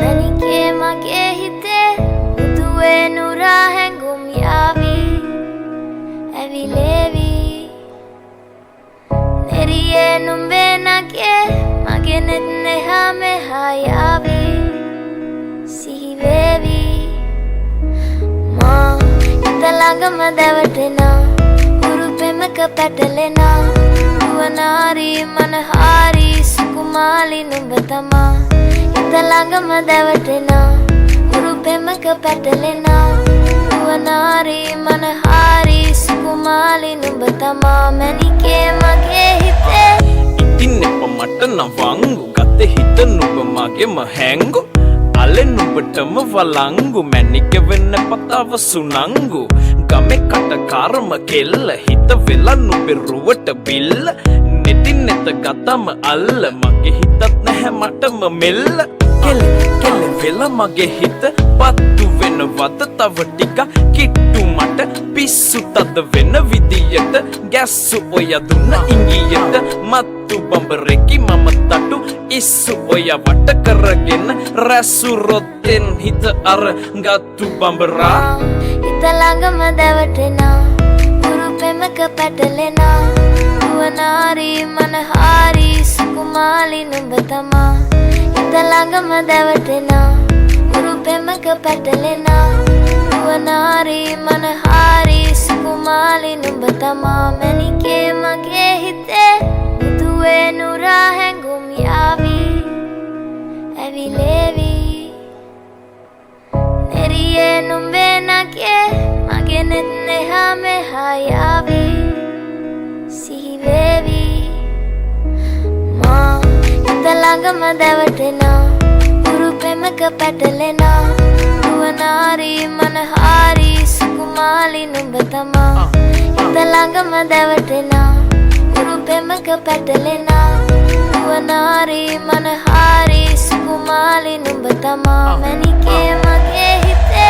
මැනිකේ මගේ හිතේ මුදුවේ නුරා හැඟුම් යාවි ඇවිලේවි නෙරියේ නුඹේ නගේ මගේ නෙත් නෙහා මෙහා යාවි සිහිවේවි මා හිත ළඟම දැවටෙනා උරු පෙමක පැටලෙනා නුවනාරි මනහාරි සුකුමාලි නුඹ තමා හිත ළඟම දැවටෙනා උරු පෙමක පැටලෙනා නුවනාරි මනහාරි සුකුමාලි නුඹ තමා මැනිකේ මගේ හිතේ ඉතින් එප මට නවංගු ගත හිත නුඹ මගේම හැංගු අලෙන් නුඹටම වලංගු මැනික වෙන්න පතාව සුනංගු ගමේ කටකාරම කෙල්ල හිත වෙලා නුඹේ රුවට බිල්ල නෙතින් නෙත ගතම අල්ල මගේ හිතත් නැහැ මටම මෙල්ල කෙල වෙලා මගේ හිත පත්තු වෙනවද තව ටික කිට්ටු මට පිස්සු තද වෙන විදියට ගැස්සු ඔය දුන්න ඉංගියට මත්තු බඹරෙකි මම තටු ඉස්සු ඔය වට කරගෙන රැසු රොත්තෙන් හිත අර ගත්තු බඹරා හිත ළඟම දැවටෙනා උරු පෙමක පැටලෙනා නුවනාරි මනහාරි සුකුමාලි නුඹ තමා හිත ළඟම දැවටෙනා උරු පෙමක පැටලෙනා නුවනාරි මනහාරි සුකුමාලි නුඹ තමා මැනිකේ මගේ හිතේ මුදුවේ නුරා හැඟුම් යාවි ඇවිලේවි නෙරියේ නුඹේ නගේ මගේ නෙත් නෙහා මෙහා යාවි සිහිවේවි මා හිත ළඟම දැවටෙනා උරු පෙමක පැටලෙනා නුවනාරි මනහාරි සුකුමාලි නුඹ තමා හිත ළඟම දැවටෙනා උරු පෙමක පැටලෙනා නුවනාරි මනහාරි සුකුමාලි නුඹ තමා මැනිකේ මගේ හිතේ